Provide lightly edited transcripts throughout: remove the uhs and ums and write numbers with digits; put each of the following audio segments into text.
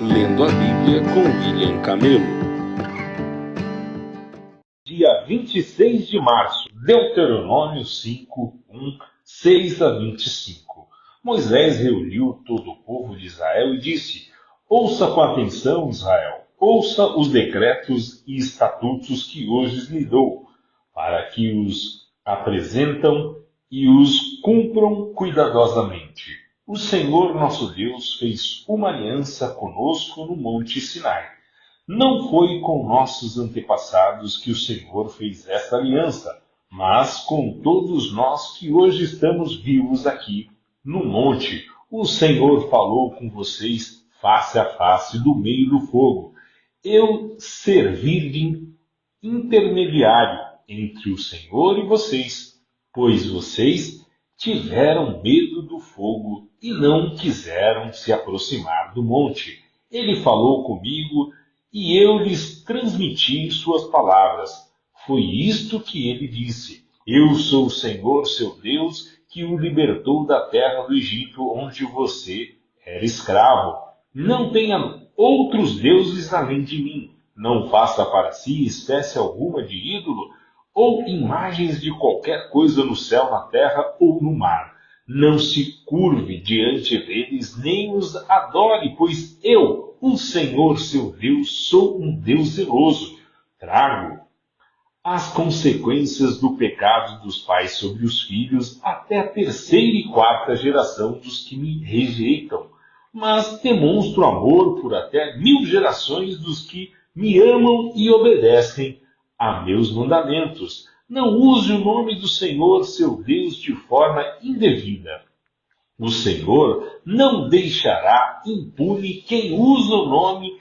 Lendo a Bíblia com William Camelo. Dia 26 de março, Deuteronômio 5, 6 a 25. Moisés reuniu todo o povo de Israel e disse: Ouça com atenção, Israel, ouça os decretos e estatutos que hoje lhe dou, para que os apresentam e os cumpram cuidadosamente. O Senhor nosso Deus fez uma aliança conosco no Monte Sinai. Não foi com nossos antepassados que o Senhor fez esta aliança, mas com todos nós que hoje estamos vivos aqui no monte. O Senhor falou com vocês face a face do meio do fogo. Eu servi de intermediário entre o Senhor e vocês, pois vocês tiveram medo do fogo e não quiseram se aproximar do monte. Ele falou comigo e eu lhes transmiti suas palavras. Foi isto que ele disse: Eu sou o Senhor, seu Deus, que o libertou da terra do Egito, onde você era escravo. Não tenha outros deuses além de mim. Não faça para si espécie alguma de ídolo, ou imagens de qualquer coisa no céu, na terra ou no mar. Não se curve diante deles, nem os adore, pois eu, o Senhor seu Deus, sou um Deus zeloso. Trago as consequências do pecado dos pais sobre os filhos até a terceira e quarta geração dos que me rejeitam. Mas demonstro amor por até 1000 gerações dos que me amam e obedecem a meus mandamentos. Não use o nome do Senhor, seu Deus, de forma indevida. O Senhor não deixará impune quem usa o nome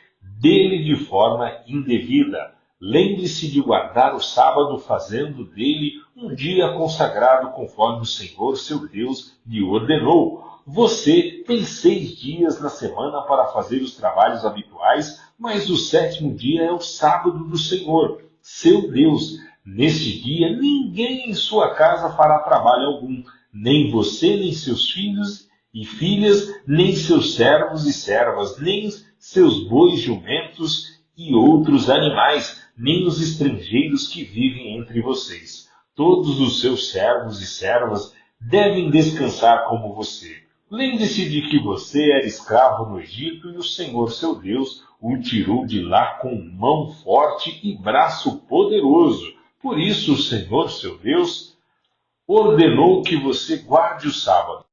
dele de forma indevida. Lembre-se de guardar o sábado, fazendo dele um dia consagrado conforme o Senhor, seu Deus, lhe ordenou. Você tem 6 dias na semana para fazer os trabalhos habituais, mas o 7º dia é o sábado do Senhor, seu Deus. Neste dia, ninguém em sua casa fará trabalho algum, nem você, nem seus filhos e filhas, nem seus servos e servas, nem seus bois, jumentos e outros animais, nem os estrangeiros que vivem entre vocês. Todos os seus servos e servas devem descansar como você. Lembre-se de que você era escravo no Egito e o Senhor seu Deus o tirou de lá com mão forte e braço poderoso. Por isso o Senhor seu Deus ordenou que você guarde o sábado.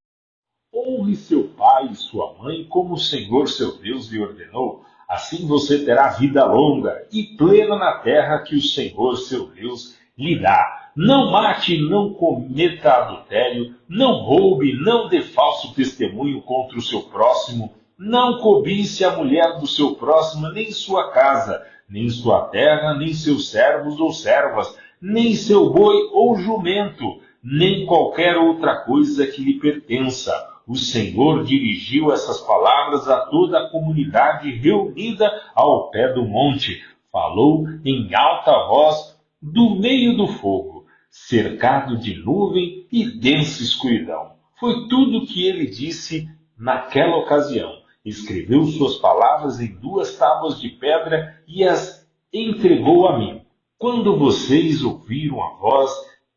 Honre seu pai e sua mãe como o Senhor seu Deus lhe ordenou. Assim você terá vida longa e plena na terra que o Senhor seu Deus lhe dá. Não mate, não cometa adultério, não roube, não dê falso testemunho contra o seu próximo, não cobice a mulher do seu próximo, nem sua casa, nem sua terra, nem seus servos ou servas, nem seu boi ou jumento, nem qualquer outra coisa que lhe pertença. O Senhor dirigiu essas palavras a toda a comunidade reunida ao pé do monte. Falou em alta voz do meio do fogo, cercado de nuvem e densa escuridão. Foi tudo o que ele disse naquela ocasião. Escreveu suas palavras em 2 tábuas de pedra e as entregou a mim. Quando vocês ouviram a voz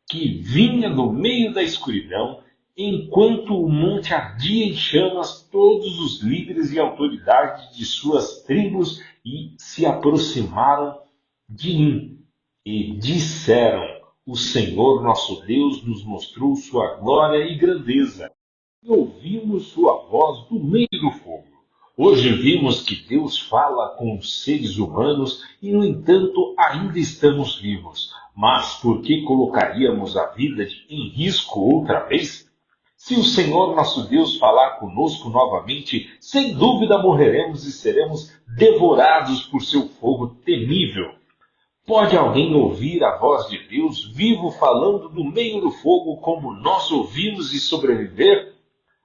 que vinha do meio da escuridão, enquanto o monte ardia em chamas, todos os líderes e autoridades de suas tribos se aproximaram de mim e disseram: O Senhor nosso Deus nos mostrou sua glória e grandeza, e ouvimos sua voz do meio do fogo. Hoje vimos que Deus fala com os seres humanos e, no entanto, ainda estamos vivos. Mas por que colocaríamos a vida em risco outra vez? Se o Senhor nosso Deus falar conosco novamente, sem dúvida morreremos e seremos devorados por seu fogo temível. Pode alguém ouvir a voz de Deus vivo falando do meio do fogo como nós ouvimos e sobreviver?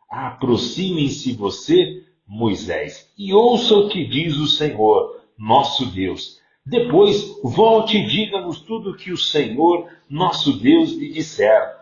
Aproximem-se você, Moisés, e ouça o que diz o Senhor, nosso Deus. Depois, volte e diga-nos tudo o que o Senhor, nosso Deus, lhe disser.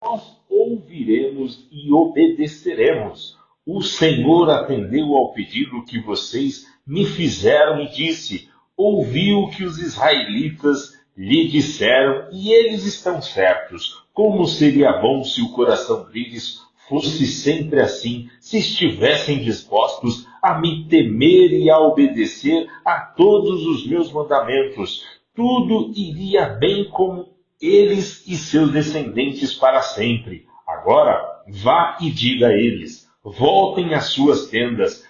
Nós ouviremos e obedeceremos. O Senhor atendeu ao pedido que vocês me fizeram e disse: ouvi o que os israelitas lhe disseram e eles estão certos. Como seria bom se o coração deles fosse sempre assim, se estivessem dispostos a me temer e a obedecer a todos os meus mandamentos. Tudo iria bem com eles e seus descendentes para sempre. Agora, vá e diga a eles: voltem às suas tendas.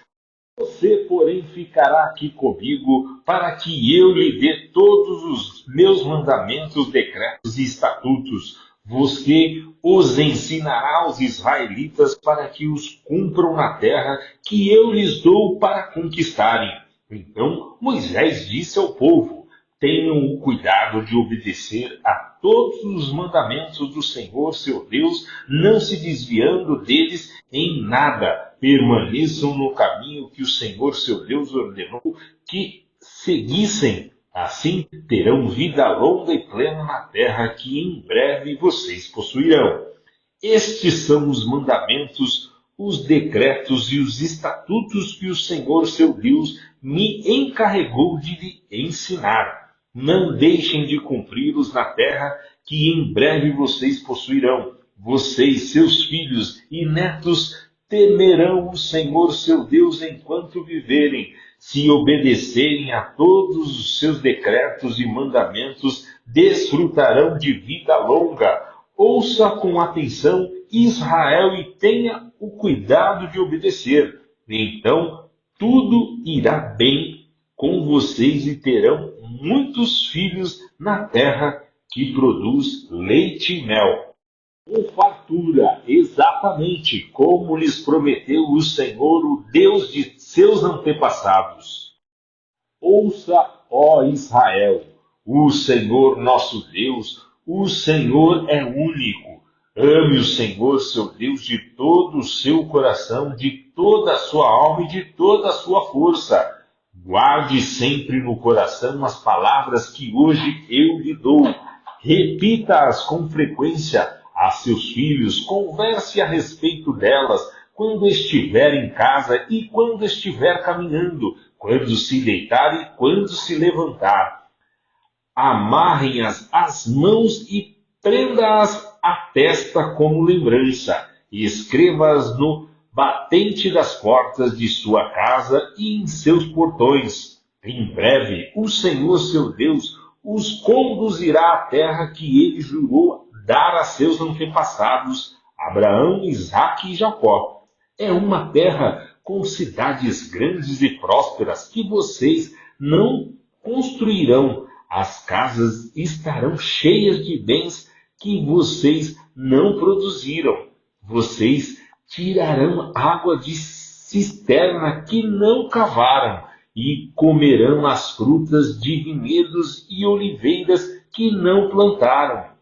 Você, porém, ficará aqui comigo para que eu lhe dê todos os meus mandamentos, decretos e estatutos. Você os ensinará aos israelitas para que os cumpram na terra que eu lhes dou para conquistarem. Então Moisés disse ao povo: tenham o cuidado de obedecer a todos os mandamentos do Senhor, seu Deus, não se desviando deles em nada. Permaneçam no caminho que o Senhor, seu Deus, ordenou que seguissem. Assim terão vida longa e plena na terra que em breve vocês possuirão. Estes são os mandamentos, os decretos e os estatutos que o Senhor, seu Deus, me encarregou de lhe ensinar. Não deixem de cumpri-los na terra que em breve vocês possuirão. Vocês, seus filhos e netos, temerão o Senhor, seu Deus, enquanto viverem. Se obedecerem a todos os seus decretos e mandamentos, desfrutarão de vida longa. Ouça com atenção, Israel, e tenha o cuidado de obedecer. Então, tudo irá bem com vocês e terão muitos filhos na terra que produz leite e mel. Com fartura, exatamente como lhes prometeu o Senhor, o Deus de seus antepassados. Ouça, ó Israel, o Senhor nosso Deus, o Senhor é único. Ame o Senhor, seu Deus, de todo o seu coração, de toda a sua alma e de toda a sua força. Guarde sempre no coração as palavras que hoje eu lhe dou. Repita-as com frequência a seus filhos, converse a respeito delas quando estiver em casa e quando estiver caminhando, quando se deitar e quando se levantar. Amarrem-as às mãos e prenda-as à testa como lembrança, e escreva-as no batente das portas de sua casa e em seus portões. Em breve, o Senhor, seu Deus, os conduzirá à terra que ele jurou dar a seus antepassados, Abraão, Isaque e Jacó. É uma terra com cidades grandes e prósperas que vocês não construirão. As casas estarão cheias de bens que vocês não produziram. Vocês tirarão água de cisterna que não cavaram e comerão as frutas de vinhedos e oliveiras que não plantaram.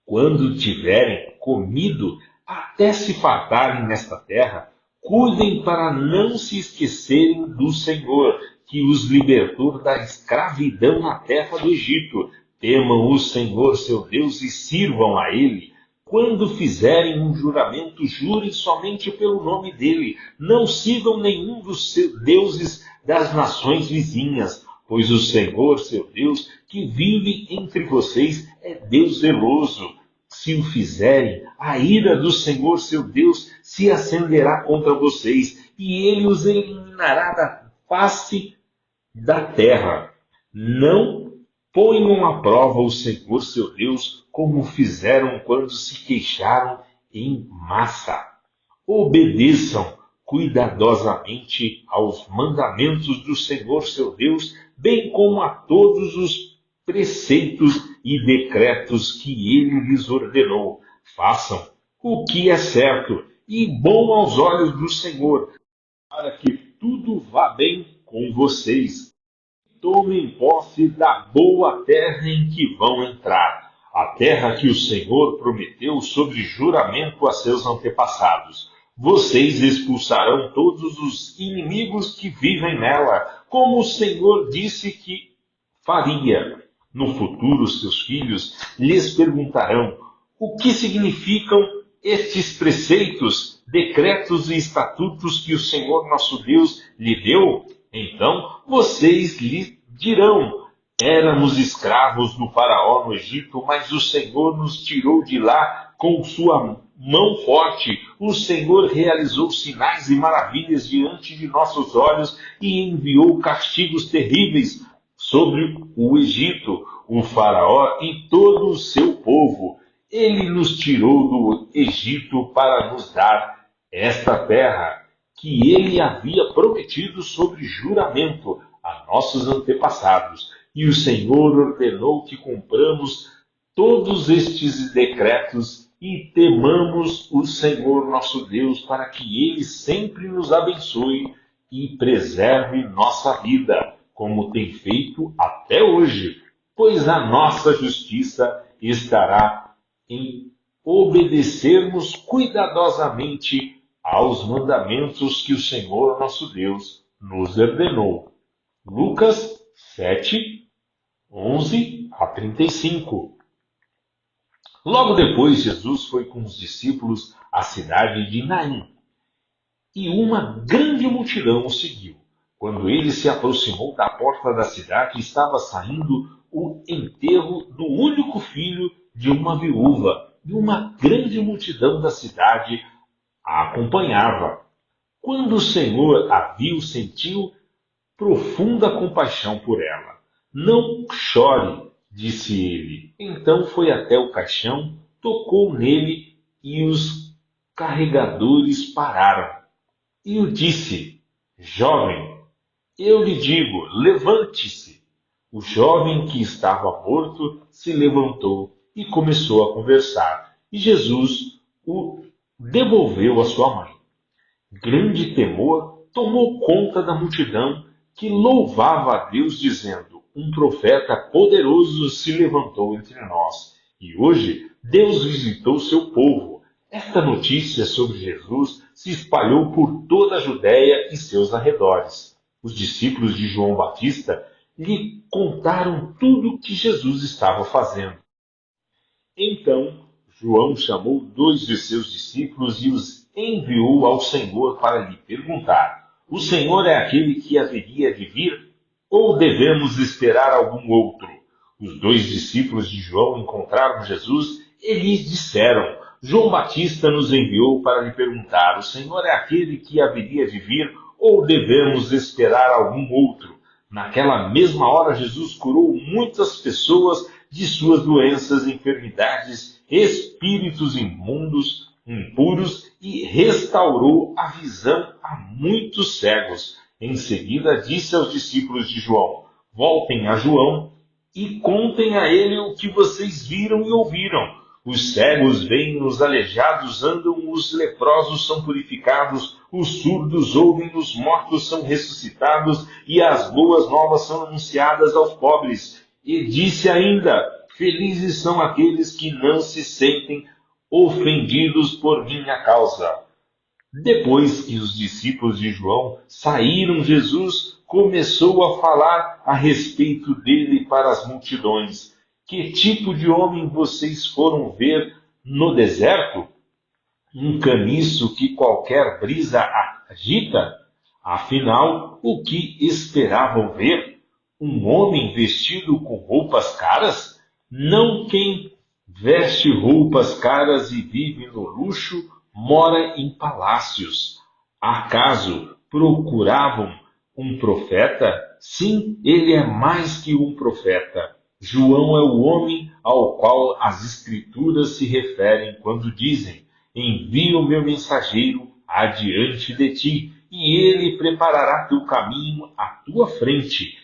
Quando tiverem comido até se fartarem nesta terra, cuidem para não se esquecerem do Senhor, que os libertou da escravidão na terra do Egito. Temam o Senhor, seu Deus, e sirvam a Ele. Quando fizerem um juramento, jurem somente pelo nome dele. Não sigam nenhum dos deuses das nações vizinhas, pois o Senhor, seu Deus, que vive entre vocês, é Deus zeloso. Se o fizerem, a ira do Senhor, seu Deus, se acenderá contra vocês, e ele os eliminará da face da terra. Não ponham à prova o Senhor, seu Deus, como fizeram quando se queixaram em massa. Obedeçam cuidadosamente aos mandamentos do Senhor, seu Deus, bem como a todos os preceitos e decretos que ele lhes ordenou. Façam o que é certo e bom aos olhos do Senhor, para que tudo vá bem com vocês. Tomem posse da boa terra em que vão entrar, a terra que o Senhor prometeu sobre juramento a seus antepassados. Vocês expulsarão todos os inimigos que vivem nela, como o Senhor disse que faria. No futuro, seus filhos lhes perguntarão: o que significam estes preceitos, decretos e estatutos que o Senhor nosso Deus lhe deu? Então vocês lhe dirão: éramos escravos do Faraó no Egito, mas o Senhor nos tirou de lá com sua mão forte. O Senhor realizou sinais e maravilhas diante de nossos olhos e enviou castigos terríveis sobre o Egito, o Faraó e todo o seu povo. Ele nos tirou do Egito para nos dar esta terra que ele havia prometido sobre juramento a nossos antepassados. E o Senhor ordenou que cumpramos todos estes decretos e temamos o Senhor nosso Deus para que ele sempre nos abençoe e preserve nossa vida, como tem feito até hoje, pois a nossa justiça estará em obedecermos cuidadosamente aos mandamentos que o Senhor nosso Deus nos ordenou. Lucas 7, 11 a 35. Logo depois, Jesus foi com os discípulos à cidade de Naim, e uma grande multidão o seguiu. Quando ele se aproximou da porta da cidade, estava saindo o enterro do único filho de uma viúva, e uma grande multidão da cidade a acompanhava. Quando o Senhor a viu, sentiu profunda compaixão por ela. Não chore, disse ele. Então foi até o caixão, tocou nele e os carregadores pararam. E o disse: jovem, eu lhe digo, levante-se. O jovem que estava morto se levantou e começou a conversar. E Jesus o devolveu à sua mãe. Grande temor tomou conta da multidão que louvava a Deus, dizendo: um profeta poderoso se levantou entre nós. E hoje Deus visitou seu povo. Esta notícia sobre Jesus se espalhou por toda a Judéia e seus arredores. Os discípulos de João Batista lhe contaram tudo o que Jesus estava fazendo. Então João chamou 2 de seus discípulos e os enviou ao Senhor para lhe perguntar: o Senhor é aquele que haveria de vir, ou devemos esperar algum outro? Os 2 discípulos de João encontraram Jesus e lhes disseram: João Batista nos enviou para lhe perguntar: o Senhor é aquele que haveria de vir, ou devemos esperar algum outro? Naquela mesma hora, Jesus curou muitas pessoas de suas doenças, enfermidades, espíritos imundos, impuros, e restaurou a visão a muitos cegos. Em seguida, disse aos discípulos de João: voltem a João e contem a ele o que vocês viram e ouviram. Os cegos veem, os aleijados andam, os leprosos são purificados, os surdos ouvem, os mortos são ressuscitados e as boas novas são anunciadas aos pobres. E disse ainda: felizes são aqueles que não se sentem ofendidos por minha causa. Depois que os discípulos de João saíram, Jesus começou a falar a respeito dele para as multidões. Que tipo de homem vocês foram ver no deserto? Um caniço que qualquer brisa agita? Afinal, o que esperavam ver? Um homem vestido com roupas caras? Não, quem veste roupas caras e vive no luxo mora em palácios. Acaso procuravam um profeta? Sim, ele é mais que um profeta. João é o homem ao qual as Escrituras se referem quando dizem: envio o meu mensageiro adiante de ti, e ele preparará teu caminho à tua frente.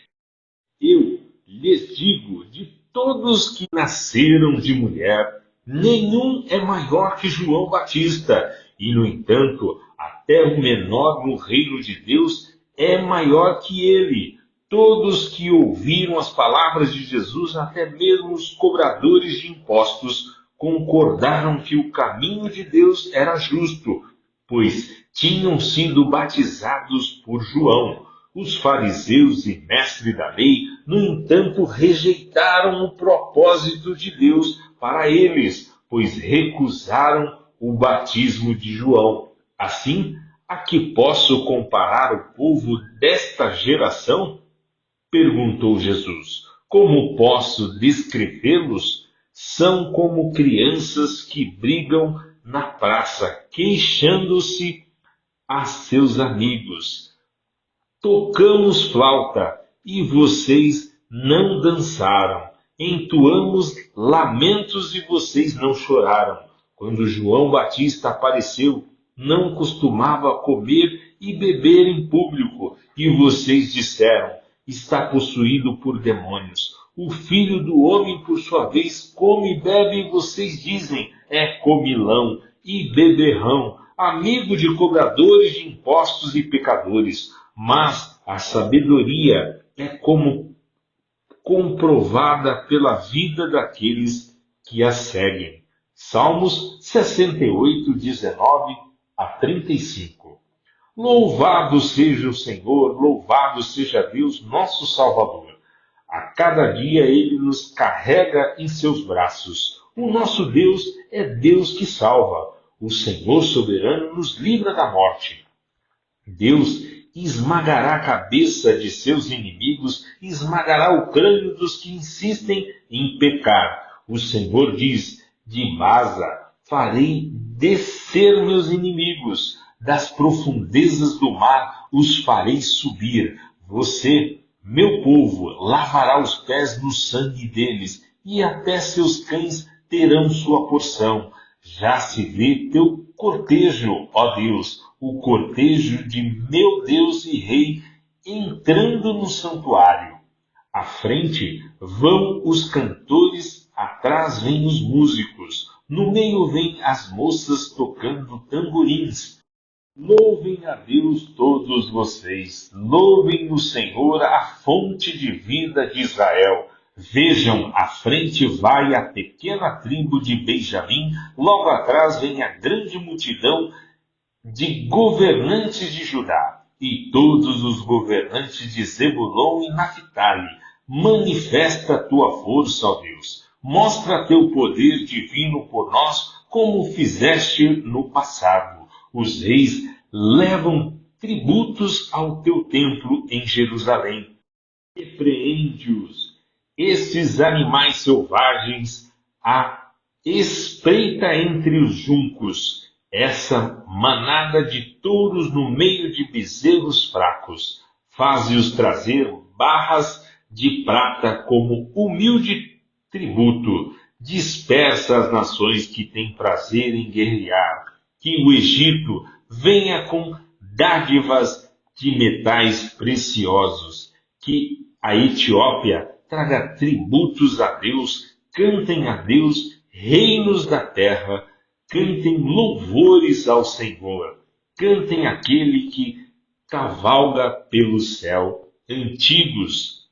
Eu lhes digo, de todos que nasceram de mulher, nenhum é maior que João Batista, e, no entanto, até o menor no reino de Deus é maior que ele. Todos que ouviram as palavras de Jesus, até mesmo os cobradores de impostos, concordaram que o caminho de Deus era justo, pois tinham sido batizados por João. Os fariseus e mestres da lei, no entanto, rejeitaram o propósito de Deus para eles, pois recusaram o batismo de João. Assim, a que posso comparar o povo desta geração? Perguntou Jesus. Como posso descrevê-los? São como crianças que brigam na praça, queixando-se a seus amigos. Tocamos flauta e vocês não dançaram. Entoamos lamentos e vocês não choraram. Quando João Batista apareceu, não costumava comer e beber em público, e vocês disseram: está possuído por demônios. O Filho do Homem, por sua vez, come e bebe, e vocês dizem: é comilão e beberrão, amigo de cobradores de impostos e pecadores. Mas a sabedoria é como comprovada pela vida daqueles que a seguem. Salmos 68, 19 a 35. Louvado seja o Senhor, louvado seja Deus, nosso Salvador. A cada dia Ele nos carrega em seus braços. O nosso Deus é Deus que salva. O Senhor soberano nos livra da morte. Deus esmagará a cabeça de seus inimigos, esmagará o crânio dos que insistem em pecar. O Senhor diz: de Baza farei descer meus inimigos, das profundezas do mar os farei subir. Você, meu povo, lavará os pés no sangue deles, e até seus cães terão sua porção. Já se vê teu cortejo, ó Deus, o cortejo de meu Deus e Rei, entrando no santuário. À frente vão os cantores, atrás vêm os músicos, no meio vêm as moças tocando tamborins. Louvem a Deus todos vocês, louvem o Senhor, a fonte de vida de Israel. Vejam, à frente vai a pequena tribo de Benjamim, logo atrás vem a grande multidão de governantes de Judá, e todos os governantes de Zebulon e Naphtali. Manifesta a tua força, ó Deus. Mostra teu poder divino por nós, como fizeste no passado. Os reis levam tributos ao teu templo em Jerusalém. Repreende-os, esses animais selvagens, a espreita entre os juncos, essa manada de touros no meio de bezerros fracos. Faze-os trazer barras de prata como humilde tributo. Dispersa as nações que têm prazer em guerrear. Que o Egito venha com dádivas de metais preciosos. Que a Etiópia traga tributos a Deus. Cantem a Deus, reinos da terra. Cantem louvores ao Senhor. Cantem aquele que cavalga pelo céu. Antigos,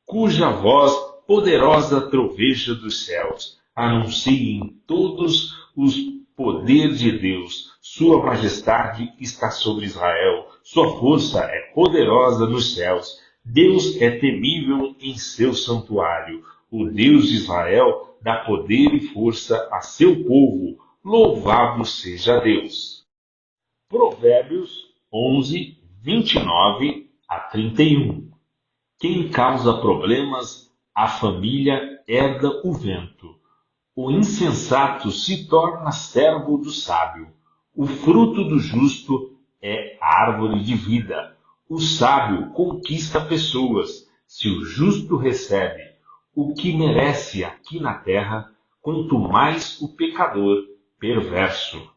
cuja voz poderosa troveja dos céus. Anunciem todos os poder de Deus. Sua majestade está sobre Israel. Sua força é poderosa nos céus. Deus é temível em seu santuário. O Deus de Israel dá poder e força a seu povo. Louvado seja Deus. Provérbios 11, 29 a 31. Quem causa problemas, a família herda o vento. O insensato se torna servo do sábio. O fruto do justo é árvore de vida. O sábio conquista pessoas. Se o justo recebe o que merece aqui na terra, quanto mais o pecador perverso.